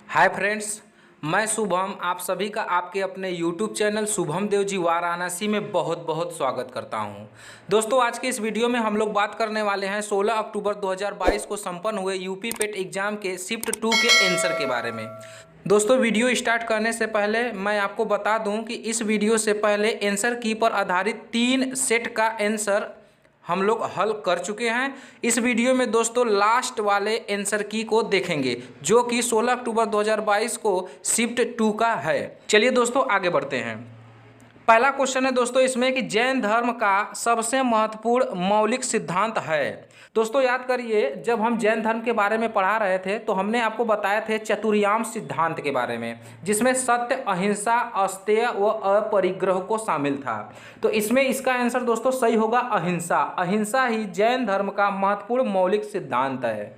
Hi friends, मैं शुभम आप सभी का आपके अपने YouTube चैनल शुभम देव जी वाराणसी में बहुत बहुत स्वागत करता हूं। दोस्तों, आज के इस वीडियो में हम लोग बात करने वाले हैं 16 अक्टूबर 2022 को संपन्न हुए यूपी पेट एग्जाम के शिफ्ट 2 के आंसर के बारे में। दोस्तों, वीडियो स्टार्ट करने से पहले मैं आपको बता दूं कि इस वीडियो से पहले आंसर की पर आधारित 3 सेट का आंसर हम लोग हल कर चुके हैं। इस वीडियो में दोस्तों लास्ट वाले आंसर की को देखेंगे जो कि 16 अक्टूबर 2022 को शिफ्ट 2 का है। चलिए दोस्तों आगे बढ़ते हैं। पहला क्वेश्चन है दोस्तों इसमें कि जैन धर्म का सबसे महत्वपूर्ण मौलिक सिद्धांत है। दोस्तों याद करिए, जब हम जैन धर्म के बारे में पढ़ा रहे थे तो हमने आपको बताए थे चतुर्याम सिद्धांत के बारे में, जिसमें सत्य, अहिंसा, अस्तेय व अपरिग्रह को शामिल था। तो इसमें इसका आंसर दोस्तों सही होगा अहिंसा। अहिंसा ही जैन धर्म का महत्वपूर्ण मौलिक सिद्धांत है।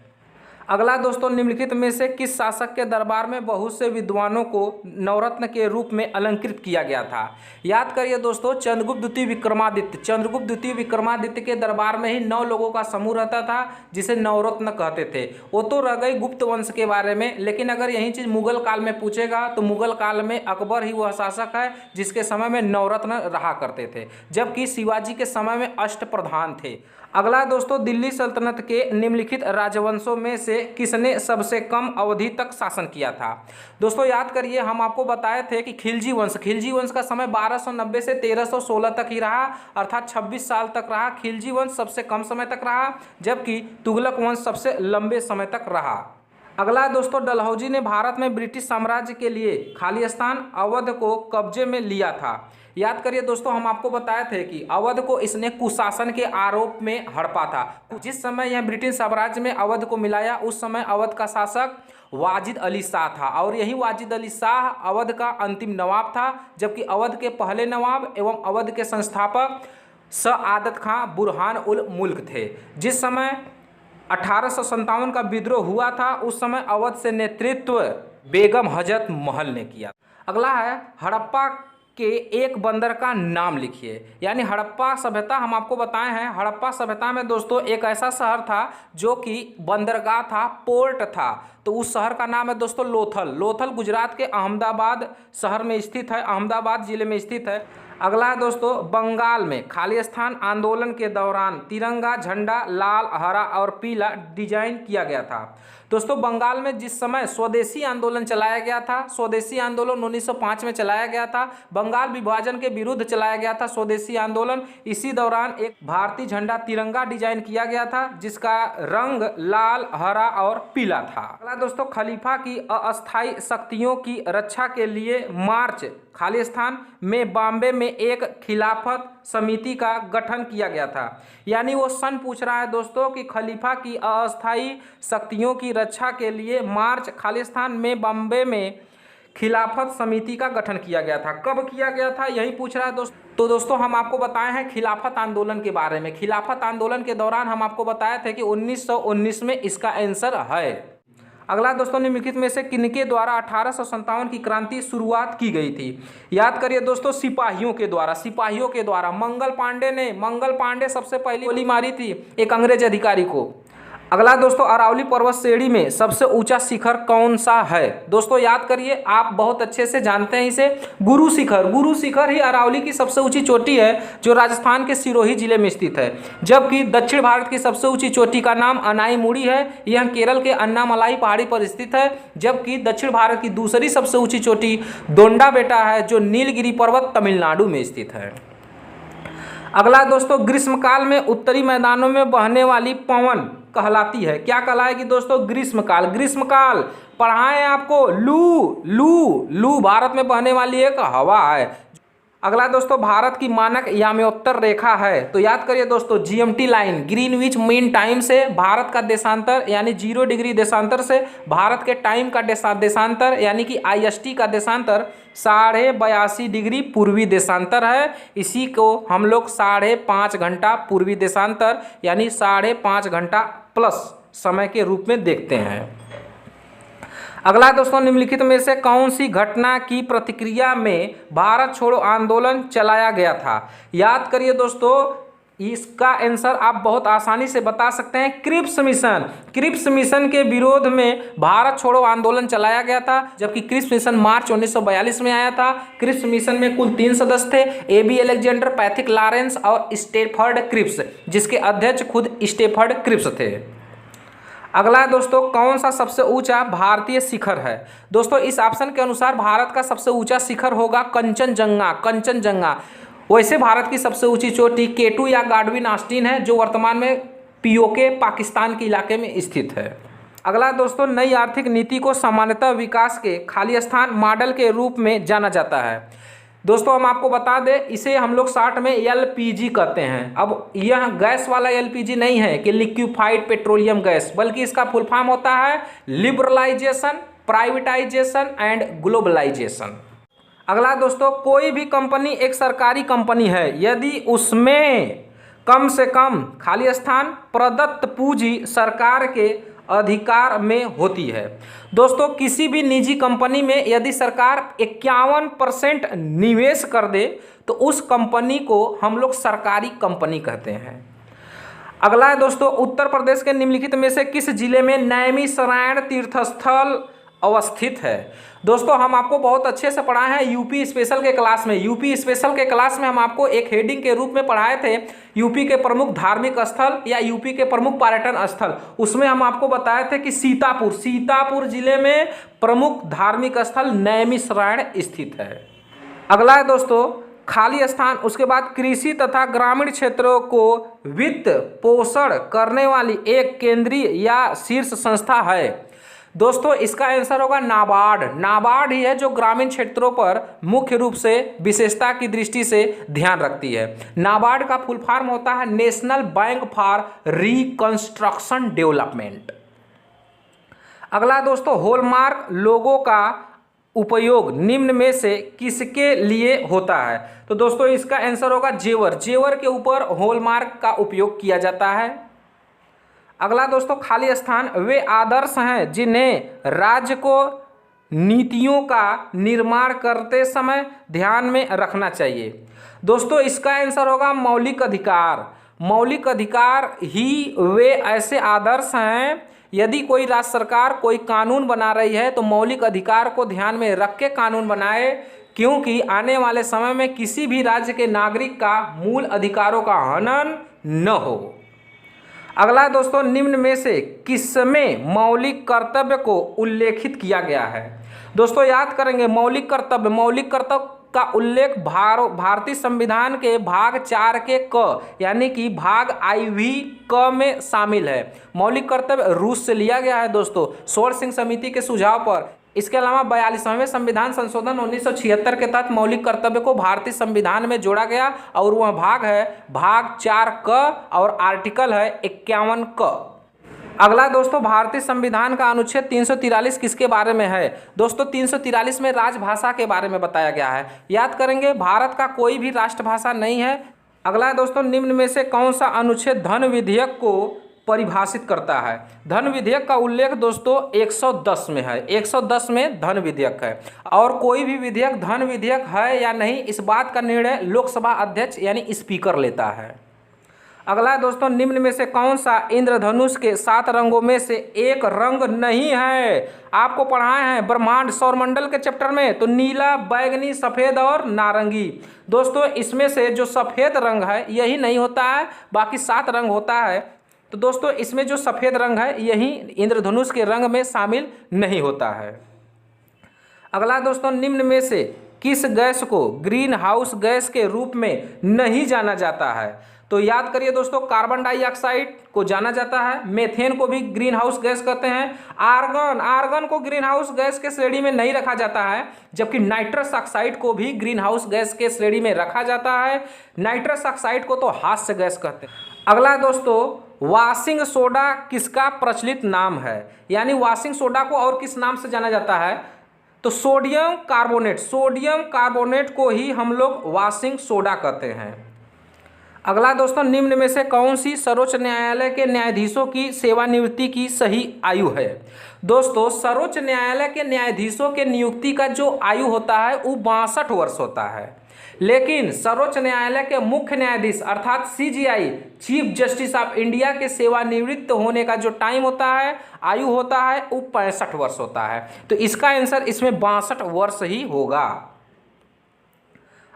अगला दोस्तों, निम्नलिखित में से किस शासक के दरबार में बहुत से विद्वानों को नवरत्न के रूप में अलंकृत किया गया था? याद करिए दोस्तों, चंद्रगुप्त द्वितीय विक्रमादित्य। चंद्रगुप्त द्वितीय विक्रमादित्य के दरबार में ही 9 लोगों का समूह रहता था जिसे नवरत्न कहते थे। वो तो रह गई गुप्त वंश के बारे में, लेकिन अगर यही चीज़ मुगल काल में पूछेगा तो मुगल काल में अकबर ही वह शासक है जिसके समय में नवरत्न रहा करते थे, जबकि शिवाजी के समय में अष्टप्रधान थे। अगला दोस्तों, दिल्ली सल्तनत के निम्नलिखित राजवंशों में से किसने सबसे कम अवधि तक शासन किया था? दोस्तों याद करिए, हम आपको बताए थे कि खिलजी वंश का समय 1290 से 1316 तक ही रहा, अर्थात 26 साल तक रहा। खिलजी वंश सबसे कम समय तक रहा, जबकि तुगलक वंश सबसे लंबे समय तक रहा। अगला दोस्तों, डलहौजी ने भारत में ब्रिटिश साम्राज्य के लिए खालिस्तान अवध को कब्जे में लिया था। याद करिए दोस्तों, हम आपको बताए थे कि अवध को इसने कुशासन के आरोप में हड़पा था। जिस समय यह ब्रिटिश साम्राज्य में अवध को मिलाया उस समय अवध का शासक वाजिद अली शाह था, और यही वाजिद अली शाह अवध का अंतिम नवाब था, जबकि अवध के पहले नवाब एवं अवध के संस्थापक सआदत खां बुरहान उल मुल्क थे। जिस समय 1857 का विद्रोह हुआ था उस समय अवध से नेतृत्व बेगम हजरत महल ने किया। अगला है हड़प्पा के एक बंदर का नाम लिखिए। यानी हड़प्पा सभ्यता हम आपको बताए हैं। हड़प्पा सभ्यता में दोस्तों एक ऐसा शहर था जो कि बंदरगाह था, पोर्ट था। तो उस शहर का नाम है दोस्तों लोथल। लोथल गुजरात के अहमदाबाद शहर में स्थित है, अहमदाबाद जिले में स्थित है। अगला है दोस्तों, बंगाल में खालिस्तान आंदोलन के दौरान तिरंगा झंडा लाल, हरा और पीला डिजाइन किया गया था। दोस्तों बंगाल में जिस समय स्वदेशी आंदोलन चलाया गया था, स्वदेशी आंदोलन 1905 में चलाया गया था। बंगाल विभाजन के विरुद्ध चलाया गया था स्वदेशी आंदोलन। इसी दौरान एक भारतीय झंडा तिरंगा डिजाइन किया गया था जिसका रंग लाल, हरा और पीला था। अगला दोस्तों, खलीफा की अस्थायी शक्तियों की रक्षा के लिए मार्च खालिस्तान में बॉम्बे में एक खिलाफत समिति का गठन किया गया था। यानी वो सन पूछ रहा है दोस्तों कि खलीफा की अस्थायी शक्तियों की रक्षा के लिए मार्च खालिस्तान में बॉम्बे में खिलाफत समिति का गठन किया गया था। कब किया गया था यही पूछ रहा है दोस्तों। तो दोस्तों हम आपको बताए हैं खिलाफत आंदोलन के बारे में। खिलाफत आंदोलन के दौरान हम आपको बताए थे कि 1919 में इसका आंसर है। अगला दोस्तों, निम्नलिखित में से किनके द्वारा 1857 की क्रांति शुरुआत की गई थी? याद करिए दोस्तों, सिपाहियों के द्वारा। मंगल पांडे सबसे पहली गोली मारी थी एक अंग्रेज अधिकारी को। अगला दोस्तों, अरावली पर्वत श्रेणी में सबसे ऊंचा शिखर कौन सा है? दोस्तों याद करिए, आप बहुत अच्छे से जानते हैं इसे, गुरु शिखर ही अरावली की सबसे ऊंची चोटी है जो राजस्थान के सिरोही जिले में स्थित है। जबकि दक्षिण भारत की सबसे ऊंची चोटी का नाम अनाईमुड़ी है, यह केरल के अन्नामलाई पहाड़ी पर स्थित है। जबकि दक्षिण भारत की दूसरी सबसे ऊंची चोटी दोंडा बेटा है जो नीलगिरी पर्वत तमिलनाडु में स्थित है। अगला दोस्तों, ग्रीष्मकाल में उत्तरी मैदानों में बहने वाली पवन कहलाती है। क्या कहलाएगी दोस्तों? ग्रीष्मकाल पढ़ाएं आपको। लू भारत में बहने वाली एक हवा है। अगला दोस्तों, भारत की मानक याम्योत्तर रेखा है। तो याद करिए दोस्तों, GMT line, Greenwich mean time से भारत का देशांतर यानी 0 डिग्री देशांतर से भारत के टाइम का देशांतर यानी कि आईएसटी का देशांतर 82.5 डिग्री पूर्वी देशांतर है। इसी को हम लोग 5.5 घंटा पूर्वी देशांतर यानी 5.5 घंटा प्लस समय के रूप में देखते हैं। अगला दोस्तों, निम्नलिखित में से कौन सी घटना की प्रतिक्रिया में भारत छोड़ो आंदोलन चलाया गया था? याद करिए दोस्तों, इसका आंसर आप बहुत आसानी से बता सकते हैं, क्रिप्स मिशन। क्रिप्स मिशन के विरोध में भारत छोड़ो आंदोलन चलाया गया था, जबकि क्रिप्स मिशन मार्च 1942 में आया था। क्रिप्स मिशन में कुल 3 सदस्य थे, एबी अलेक्जेंडर, पैथिक लॉरेंस और स्टेफर्ड क्रिप्स, जिसके अध्यक्ष खुद स्टेफर्ड क्रिप्स थे। अगला दोस्तों, कौन सा सबसे ऊंचा भारतीय शिखर है? दोस्तों इस ऑप्शन के अनुसार भारत का सबसे ऊंचा शिखर होगा कंचनजंगा। कंचनजंगा। वैसे भारत की सबसे ऊंची चोटी K2 या गाडविन ऑस्टिन है, जो वर्तमान में पीओके पाकिस्तान के इलाके में स्थित है। अगला दोस्तों, नई आर्थिक नीति को सामान्यतः विकास के खाली स्थान मॉडल के रूप में जाना जाता है। दोस्तों हम आपको बता दें, इसे हम लोग शॉर्ट में एलपीजी कहते हैं। अब यह गैस वाला एलपीजी नहीं है कि लिक्विफाइड पेट्रोलियम गैस, बल्कि इसका फुल फॉर्म होता है लिबरलाइजेशन, प्राइवेटाइजेशन एंड ग्लोबलाइजेशन। अगला दोस्तों, कोई भी कंपनी एक सरकारी कंपनी है यदि उसमें कम से कम खाली स्थान प्रदत्त पूंजी सरकार के अधिकार में होती है। दोस्तों किसी भी निजी कंपनी में यदि सरकार 51% निवेश कर दे तो उस कंपनी को हम लोग सरकारी कंपनी कहते हैं। अगला है दोस्तों, उत्तर प्रदेश के निम्नलिखित में से किस जिले में नैमिषारण्य तीर्थस्थल अवस्थित है? दोस्तों हम आपको बहुत अच्छे से पढ़ाए हैं यूपी स्पेशल के क्लास में। यूपी स्पेशल के क्लास में हम आपको एक हेडिंग के रूप में पढ़ाए थे यूपी के प्रमुख धार्मिक स्थल या यूपी के प्रमुख पर्यटन स्थल। उसमें हम आपको बताए थे कि सीतापुर जिले में प्रमुख धार्मिक स्थल नैमिषारण्य स्थित है। अगला है दोस्तों, खाली स्थान, उसके बाद कृषि तथा ग्रामीण क्षेत्रों को वित्त पोषण करने वाली एक केंद्रीय या शीर्ष संस्था है। दोस्तों इसका आंसर होगा नाबार्ड। नाबार्ड ही है जो ग्रामीण क्षेत्रों पर मुख्य रूप से विशेषता की दृष्टि से ध्यान रखती है। नाबार्ड का फुल फॉर्म होता है national bank for reconstruction development. अगला दोस्तों, हॉलमार्क लोगो का उपयोग निम्न में से किसके लिए होता है? तो दोस्तों इसका आंसर होगा जेवर। जेवर के ऊपर हॉलमार्क का उपयोग किया जाता है। अगला दोस्तों, खाली स्थान, वे आदर्श हैं जिन्हें राज्य को नीतियों का निर्माण करते समय ध्यान में रखना चाहिए। दोस्तों इसका आंसर होगा मौलिक अधिकार। मौलिक अधिकार ही वे ऐसे आदर्श हैं, यदि कोई राज्य सरकार कोई कानून बना रही है तो मौलिक अधिकार को ध्यान में रख के कानून बनाए, क्योंकि आने वाले समय में किसी भी राज्य के नागरिक का मूल अधिकारों का हनन न हो। अगला दोस्तों, निम्न में से किसमें मौलिक कर्तव्य को उल्लेखित किया गया है? दोस्तों याद करेंगे मौलिक कर्तव्य का उल्लेख भारतीय संविधान के भाग 4 के क यानी कि भाग IV क में शामिल है। मौलिक कर्तव्य रूस से लिया गया है दोस्तों, सोर सिंह समिति के सुझाव पर। इसके अलावा 42वें संविधान संशोधन 1976 के तहत मौलिक कर्तव्य को भारतीय संविधान में जोड़ा गया और वह भाग है भाग 4 क और आर्टिकल है 51 क। अगला दोस्तों, भारतीय संविधान का अनुच्छेद 343 किसके बारे में है? दोस्तों 343 में राजभाषा के बारे में बताया गया है। याद करेंगे भारत का कोई भी राष्ट्रभाषा नहीं है। अगला दोस्तों, निम्न में से कौन सा अनुच्छेद धन विधेयक को परिभाषित करता है? धन विधेयक का उल्लेख दोस्तों 110 में है। 110 में धन विधेयक है और कोई भी विधेयक धन विधेयक है या नहीं इस बात का निर्णय लोकसभा अध्यक्ष यानी स्पीकर लेता है। अगला दोस्तों, निम्न में से कौन सा इंद्रधनुष के 7 रंगों में से एक रंग नहीं है? आपको पढ़ाए हैं ब्रह्मांड सौरमंडल के चैप्टर में, तो नीला, बैगनी, सफ़ेद और नारंगी। दोस्तों इसमें से जो सफ़ेद रंग है यही नहीं होता है, बाकी 7 रंग होता है। तो दोस्तों इसमें जो सफ़ेद रंग है यही इंद्रधनुष के रंग में शामिल नहीं होता है। अगला दोस्तों, निम्न में से किस गैस को ग्रीन हाउस गैस के रूप में नहीं जाना जाता है? तो याद करिए दोस्तों, कार्बन डाइऑक्साइड को जाना जाता है, मेथेन को भी ग्रीन हाउस गैस कहते हैं, आर्गन को ग्रीन हाउस गैस के श्रेणी में नहीं रखा जाता है, जबकि नाइट्रस ऑक्साइड को भी ग्रीन हाउस गैस के श्रेणी में रखा जाता है। नाइट्रस ऑक्साइड को तो हास्य गैस कहते हैं। अगला दोस्तों, वॉशिंग सोडा किसका प्रचलित नाम है? यानी वॉशिंग सोडा को और किस नाम से जाना जाता है? तो सोडियम कार्बोनेट को ही हम लोग वॉशिंग सोडा कहते हैं। अगला दोस्तों, निम्न में से कौन सी सर्वोच्च न्यायालय के न्यायाधीशों की सेवानिवृत्ति की सही आयु है? दोस्तों सर्वोच्च न्यायालय के न्यायाधीशों के नियुक्ति का जो आयु होता है वो 62 वर्ष होता है, लेकिन सर्वोच्च न्यायालय के मुख्य न्यायाधीश अर्थात CGI chief justice of India के सेवानिवृत्त होने का जो टाइम होता है, आयु होता है, वो 65 वर्ष होता है। तो इसका आंसर इसमें 62 वर्ष ही होगा।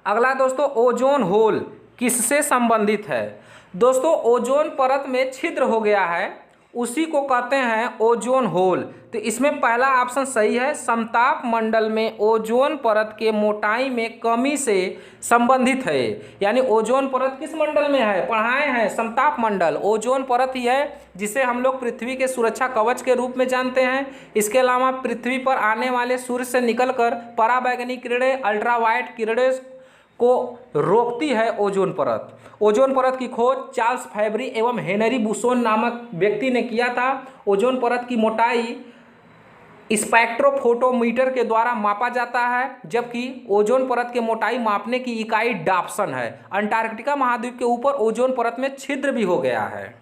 अगला दोस्तों, ओजोन होल किससे संबंधित है? दोस्तों ओजोन परत में छिद्र हो गया है, उसी को कहते हैं ओजोन होल। तो इसमें पहला ऑप्शन सही है, समताप मंडल में ओजोन परत के मोटाई में कमी से संबंधित है। यानी ओजोन परत किस मंडल में है? पढ़ाए हैं समताप मंडल। ओजोन परत ही है जिसे हम लोग पृथ्वी के सुरक्षा कवच के रूप में जानते हैं। इसके अलावा पृथ्वी पर आने वाले सूर्य से निकलकर पराबैंगनी किरणें, अल्ट्रावायलेट किरणें को रोकती है ओजोन परत। ओजोन परत की खोज चार्ल्स फैब्री एवं हेनरी बुसोन नामक व्यक्ति ने किया था। ओजोन परत की मोटाई स्पेक्ट्रोफोटोमीटर के द्वारा मापा जाता है, जबकि ओजोन परत के मोटाई मापने की इकाई डाप्सन है। अंटार्कटिका महाद्वीप के ऊपर ओजोन परत में छिद्र भी हो गया है।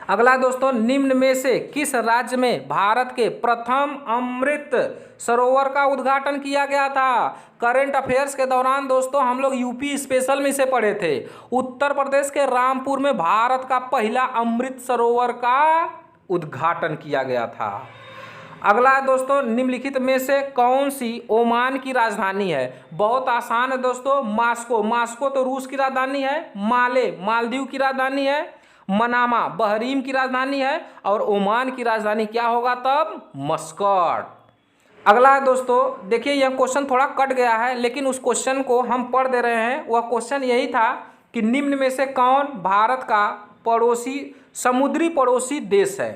अगला दोस्तों, निम्न में से किस राज्य में भारत के प्रथम अमृत सरोवर का उद्घाटन किया गया था? करंट अफेयर्स के दौरान दोस्तों हम लोग यूपी स्पेशल में इसे पढ़े थे। उत्तर प्रदेश के रामपुर में भारत का पहला अमृत सरोवर का उद्घाटन किया गया था। अगला दोस्तों, निम्नलिखित में से कौन सी ओमान की राजधानी है? बहुत आसान है दोस्तों, मास्को। मास्को तो रूस की राजधानी है। माले मालदीव की राजधानी है। मनामा बहरीन की राजधानी है। और ओमान की राजधानी क्या होगा तब? मस्कट। अगला दोस्तों देखिए, यह क्वेश्चन थोड़ा कट गया है, लेकिन उस क्वेश्चन को हम पढ़ दे रहे हैं। वह क्वेश्चन यही था कि निम्न में से कौन भारत का पड़ोसी समुद्री पड़ोसी देश है?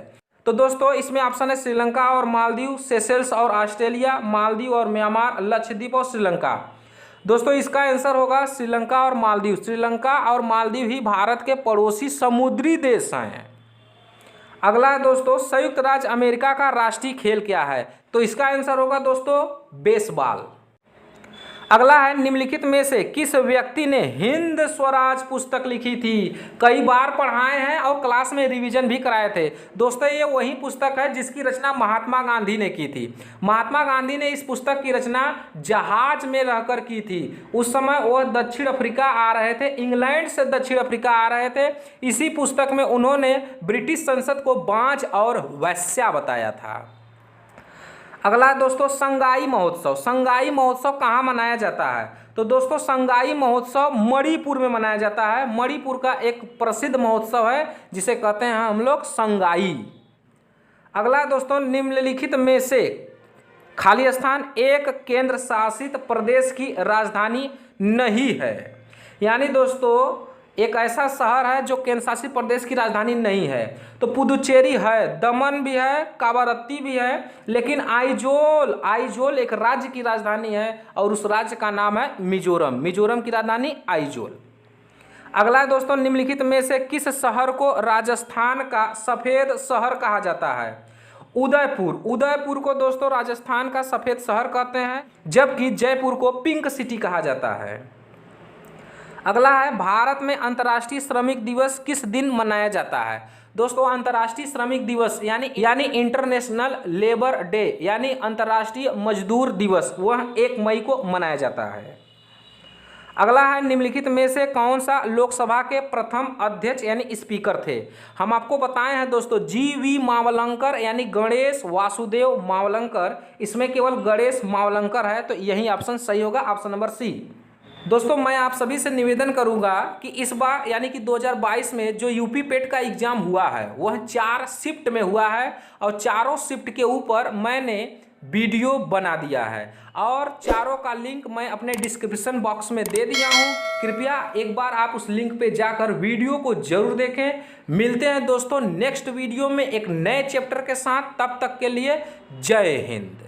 तो दोस्तों इसमें ऑप्शन है श्रीलंका और मालदीव, सेशेल्स और ऑस्ट्रेलिया, मालदीव और म्यांमार, लक्षद्वीप और श्रीलंका। दोस्तों इसका आंसर होगा श्रीलंका और मालदीव। श्रीलंका और मालदीव ही भारत के पड़ोसी समुद्री देश हैं। अगला दोस्तों, संयुक्त राज्य अमेरिका का राष्ट्रीय खेल क्या है? तो इसका आंसर होगा दोस्तों बेसबॉल। अगला है, निम्नलिखित में से किस व्यक्ति ने हिंद स्वराज पुस्तक लिखी थी? कई बार पढ़ाए हैं और क्लास में रिवीजन भी कराए थे। दोस्तों ये वही पुस्तक है जिसकी रचना महात्मा गांधी ने की थी। महात्मा गांधी ने इस पुस्तक की रचना जहाज में रहकर की थी। उस समय वह दक्षिण अफ्रीका आ रहे थे, इंग्लैंड से दक्षिण अफ्रीका आ रहे थे। इसी पुस्तक में उन्होंने ब्रिटिश संसद को बांझ और वैश्या बताया था। अगला दोस्तों, संगाई महोत्सव। संगाई महोत्सव कहाँ मनाया जाता है? तो दोस्तों संगाई महोत्सव मणिपुर में मनाया जाता है। मणिपुर का एक प्रसिद्ध महोत्सव है जिसे कहते हैं हम लोग संगाई। अगला दोस्तों, निम्नलिखित में से खाली स्थान एक केंद्र शासित प्रदेश की राजधानी नहीं है। यानी दोस्तों एक ऐसा शहर है जो केंद्र शासित प्रदेश की राजधानी नहीं है। तो पुदुचेरी है, दमन भी है, कावारत्ती भी है, लेकिन आइजोल एक राज्य की राजधानी है और उस राज्य का नाम है मिजोरम। मिजोरम की राजधानी आइजोल। अगला दोस्तों, निम्नलिखित में से किस शहर को राजस्थान का सफेद शहर कहा जाता है? उदयपुर। उदयपुर को दोस्तों राजस्थान का सफेद शहर कहते हैं, जबकि जयपुर को पिंक सिटी कहा जाता है। अगला है, भारत में अंतर्राष्ट्रीय श्रमिक दिवस किस दिन मनाया जाता है? दोस्तों अंतर्राष्ट्रीय श्रमिक दिवस यानी इंटरनेशनल लेबर डे यानी अंतर्राष्ट्रीय मजदूर दिवस वह 1 मई को मनाया जाता है। अगला है, निम्नलिखित में से कौन सा लोकसभा के प्रथम अध्यक्ष यानी स्पीकर थे? हम आपको बताए हैं दोस्तों GV मावलंकर यानी गणेश वासुदेव मावलंकर। इसमें केवल गणेश मावलंकर है, तो यही ऑप्शन सही होगा, ऑप्शन नंबर सी। दोस्तों मैं आप सभी से निवेदन करूंगा कि इस बार यानी कि 2022 में जो यूपी पेट का एग्जाम हुआ है वह 4 शिफ्ट में हुआ है और चारों शिफ्ट के ऊपर मैंने वीडियो बना दिया है और चारों का लिंक मैं अपने डिस्क्रिप्शन बॉक्स में दे दिया हूं। कृपया एक बार आप उस लिंक पे जाकर वीडियो को जरूर देखें। मिलते हैं दोस्तों नेक्स्ट वीडियो में एक नए चैप्टर के साथ, तब तक के लिए जय हिंद।